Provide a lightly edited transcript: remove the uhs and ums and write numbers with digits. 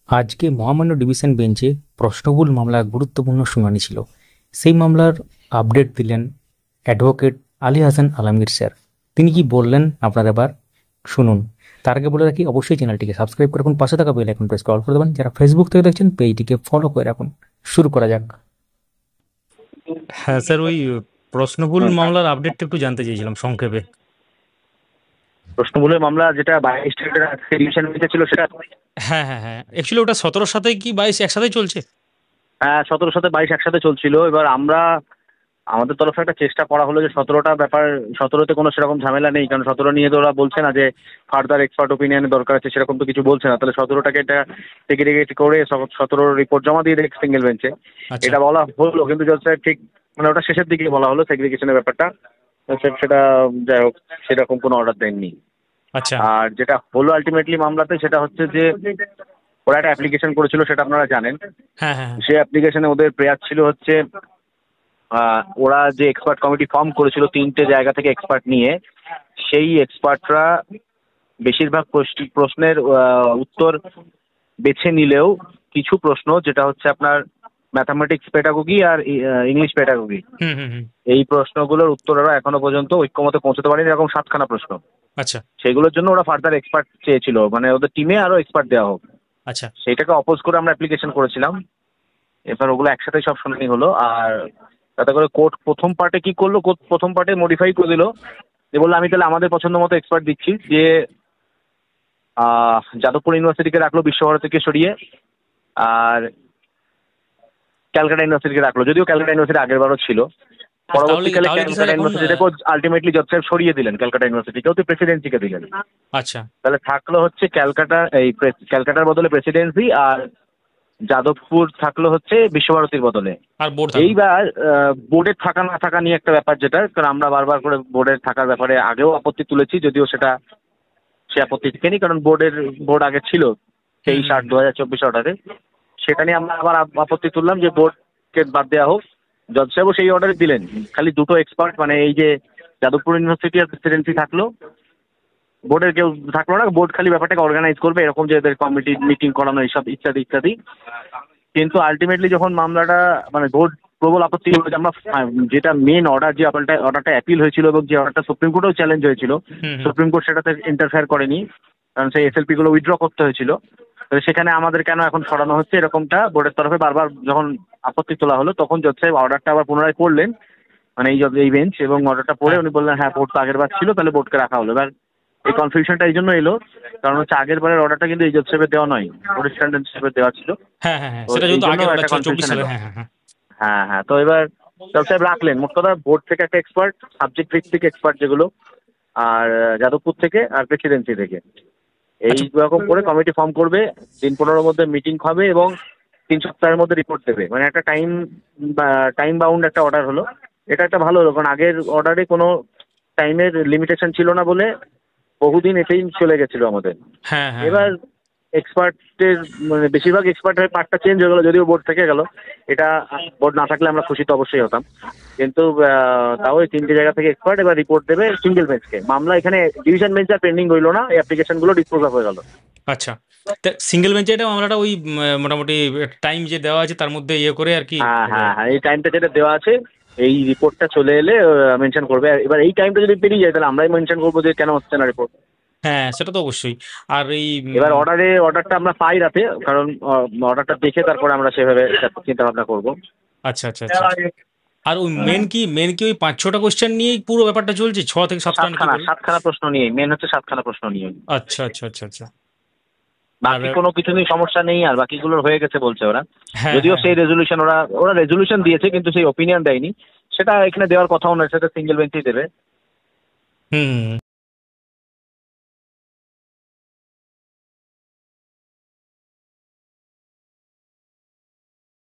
আজকে মহামান্য ডিভিশন বেঞ্চে প্রশ্নবহুল মামলা গুরুত্বপূর্ণ শুনানি ছিল। সেই মামলার আপডেট দিলেন অ্যাডভোকেট আলী হাসান আলমগীর স্যার। তিনি কি বললেন আপনারা এবার শুনুন। তার আগে বলে রাখি, অবশ্যই চ্যানেলটিকে সাবস্ক্রাইব করে রাখুন, পাশে থাকা বেল আইকন প্রেস করে অল করে দেবেন। যারা ফেসবুক থেকে দেখছেন পেজটিকে ফলো করে রাখুন। শুরু করা যাক। হ্যাঁ স্যার, ওই প্রশ্নবহুল মামলার আপডেটটা একটু জানতে চেয়েছিলাম সংক্ষেপে। প্রশ্নমূলক মামলা যেটা 22 তারিখের আজকে ডিভিশন বেঞ্চে ছিল সেটা। হ্যাঁ হ্যাঁ হ্যাঁ, অ্যাকচুয়ালি ওটা 17 সাথে কি 22 একসাথে চলছে? 17 সাথে 22 একসাথে চলছিল। এবার আমরা আমাদের তরফে একটা চেষ্টা করা হলো যে 17টা ব্যাপার, 17তে কোনো সেরকম ঝামেলা নেই, কারণ 17 নিয়ে তো ওরা বলছে না যে ফার্দার এক্সপার্ট ওপিনিয়নের দরকার আছে, সেরকম তো কিছু বলছে না। তাহলে 17টাকে এটা সেগ্রিগেট করে 17 রিপোর্ট জমা দিয়ে দেয় সিঙ্গেল বেঞ্চে। আচ্ছা এটা বলা হলো, কিন্তু জজ সাহেব ঠিক মানে ওটা শেষের দিকে বলা হলো সেগ্রিগেশনের ব্যাপারটা। সেটা যাই হোক, সেরকম কোনো অর্ডার দেননি। আচ্ছা। আর যেটা হলো আলটিমেটলি মামলাতে, সেটা হচ্ছে যে ওরা একটা অ্যাপ্লিকেশন করেছিল, সেটা আপনারা জানেন। হ্যাঁ হ্যাঁ হ্যাঁ। সেই অ্যাপ্লিকেশনে ওদের প্রেয়ার ছিল হচ্ছে ওরা যে এক্সপার্ট কমিটি ফর্ম করেছিল 3টে জায়গা থেকে এক্সপার্ট নিয়ে, সেই এক্সপার্টরা বেশিরভাগ প্রশ্নের উত্তর বেছে নিলেও কিছু প্রশ্ন, যেটা হচ্ছে আপনার ম্যাথামেটিক্স পেডাগোগি আর ইংলিশ পেডাগোগি, হুম হুম হুম। এই প্রশ্নগুলোর উত্তর ওরা এখনো পর্যন্ত ঐক্যমতে পৌঁছতে পারেনি। এরকম 7খানা প্রশ্ন, আচ্ছা সেগুলোর জন্য ওরা ফার্দার এক্সপার্ট চেয়েছিল, মানে ওদের টিমে আরো এক্সপার্ট দেওয়া হোক। আচ্ছা সেইটাকে অপোজ করে আমরা অ্যাপ্লিকেশন করেছিলাম। এবার ওগুলো একসাথে সব শুনানি হলো। আর তাতে করে কোর্ট প্রথম পার্টে কি করলো, কোর্ট প্রথম পার্টে মডিফাই করে দিল, যে বললো আমি তাহলে আমাদের পছন্দ মতো এক্সপার্ট দিচ্ছি, যে যাদবপুর ইউনিভার্সিটিকে রাখলো বিশ্বভারতীকে সরিয়ে, আর ক্যালকাটা ইউনিভার্সিটিকে রাখলো, যদিও ক্যালকাটা ইউনিভার্সিটি আগের বারও ছিল। তাহলে পরবর্তীকালে তাহলে কি স্যার ক্যালকাটা এখন ইউনিভার্সিটিকেও আলটিমেটলি জজ সাহেব সরিয়ে দিলেন, ক্যালকাটা ইউনিভার্সিটিকেও তো প্রেসিডেন্সিকে দিলেন। আচ্ছা তাহলে থাকলো হচ্ছে ক্যালকাটার বদলে প্রেসিডেন্সি, আর যাদবপুর থাকলো হচ্ছে বিশ্বভারতীর বদলে। আর বোর্ড থাকবে? এইবার বোর্ডের থাকা না থাকা নিয়ে একটা ব্যাপার, যেটা কারণ আমরা বারবার করে বোর্ডের থাকার ব্যাপারে আগেও আপত্তি তুলেছি, যদিও সেটা সে আপত্তি থেকেনি, কারণ বোর্ড আগে ছিল 23/8/2024 অর্ডারে। সেটা নিয়ে আমরা আবার আপত্তি তুললাম যে বোর্ডকে বাদ দেওয়া হোক। জজ সাহেবও সেই অর্ডারে দিলেন, খালি দুটো এক্সপার্ট, মানে এই যে যাদবপুর ইউনিভার্সিটি আর প্রেসিডেন্সি থাকলো, বোর্ডের কেউ থাকলো না। বোর্ড খালি ব্যাপারটাকে অর্গানাইজ করবে, এরকম যে এদের কমিটি মিটিং করানো, এইসব ইত্যাদি ইত্যাদি। কিন্তু আলটিমেটলি যখন মামলাটা মানে বোর্ড প্রবল আপত্তি হলো, যে আমরা যেটা মেন অর্ডার, যে অর্ডারটা অ্যাপিল হয়েছিল এবং যে অর্ডারটা সুপ্রিম কোর্টেও চ্যালেঞ্জ হয়েছিল, হুম হুম। সুপ্রিম কোর্ট সেটাতে ইন্টারফেয়ার করেনি, কারণ সেই এসএলপি গুলো উইথড্র করতে হয়েছিল। তো সেখানে আমাদের কেন এখন সরানো হচ্ছে, এরকমটা বোর্ডের তরফে বারবার যখন আপত্তি তোলা হলো, তখন জজ সাহেব অর্ডারটা আবার পুনরায় পড়লেন, মানে এই বেঞ্চ, এবং অর্ডারটা পড়ে হ্যাঁ উনি বললেন হ্যাঁ বোর্ড তো আগের বার ছিল, তাহলে বোর্ডকে রাখা হলো। এবার এই কনফিউশনটা এই জন্য এলো, কারণ হচ্ছে আগের বারের অর্ডারটা কিন্তু এই জজ সাহেবের দেওয়া নয়, রেজিস্ট্যান্ট হিসেবে দেওয়া ছিল। হ্যাঁ হ্যাঁ হ্যাঁ, তো সেটা এই যেহেতু জন্য আগের একটা অর্ডার ছিল 24 কনফিউশন সালে। এলো। হ্যাঁ হ্যাঁ হ্যাঁ। হ্যাঁ হ্যাঁ, তো এবার জজ সাহেব রাখলেন, মোট কথা বোর্ড থেকে একটা এক্সপার্ট, সাবজেক্ট ভিত্তিক এক্সপার্ট যেগুলো, আর যাদবপুর থেকে আর প্রেসিডেন্সি থেকে, এই আচ্ছা রকম করে কমিটি ফর্ম করবে। দিন 15-র মধ্যে মিটিং হবে এবং 3 সপ্তাহের মধ্যে রিপোর্ট দেবে, মানে একটা টাইম বাউন্ড একটা অর্ডার হলো। এটা একটা ভালো হলো, কারণ আগের অর্ডারে কোনো টাইমের লিমিটেশন ছিল না বলে বহুদিন এতেই চলে গেছিল আমাদের। হ্যাঁ হ্যাঁ এবার হ্যাঁ। এক্সপার্টের মানে বেশিরভাগ এক্সপার্টের পার্টটা চেঞ্জ হয়ে গেলো, যদিও বোর্ড থেকে গেল। এটা বোর্ড না থাকলে আমরা খুশি তো অবশ্যই হতাম, কিন্তু তাও ওই 3টে জায়গা থেকে এক্সপার্ট এবার রিপোর্ট দেবে সিঙ্গেল বেঞ্চকে। মামলা এখানে ডিভিশন বেঞ্চ আর পেন্ডিং রইলো না, এই অ্যাপ্লিকেশনগুলো ডিসপোজ অফ হয়ে গেল। আচ্ছা, সিঙ্গেল বেঞ্চে এটা মামলাটা ওই মোটামুটি টাইম যে দেওয়া আছে তার মধ্যে ইয়ে করে আর কি হ্যাঁ হ্যাঁ হ্যাঁ, এই টাইমটা যেটা দেওয়া আছে, এই রিপোর্টটা চলে এলে মেনশন করবে। এবার এই টাইমটা যদি পেরিয়ে যায়, তাহলে আমরাই মেনশন করবো যে কেন হচ্ছে না রিপোর্ট। হ্যাঁ সেটা তো অবশ্যই। আর এই এবার অর্ডারটা আমরা পাই রাতে, কারণ অর্ডারটা দেখে তারপরে আমরা সেভাবে চিন্তা ভাবনা করবো। আচ্ছা আচ্ছা আচ্ছা। আর ওই মেন কি ওই 5-6টা কোশ্চেন নিয়েই পুরো ব্যাপারটা চলছে, 6 থেকে 7টা নাকি বলে? 7খানা প্রশ্ন নিয়ে, মেন হচ্ছে 7খানা প্রশ্ন নিয়ে। আচ্ছা আচ্ছা আচ্ছা আচ্ছা। আর বাকি কোনো কিছু নিয়ে সমস্যা নেই, আর বাকিগুলোর হয়ে গেছে বলছে ওরা। হ্যাঁ যদিও হ্যাঁ সেই রেজলিউশন ওরা রেজলিউশন দিয়েছে, কিন্তু সেই ওপিনিয়ন দেয়নি। সেটা এখানে দেওয়ার কথাও নয়, সেটা সিঙ্গেল বেঞ্চেই দেবে। হুম হুম, হুম।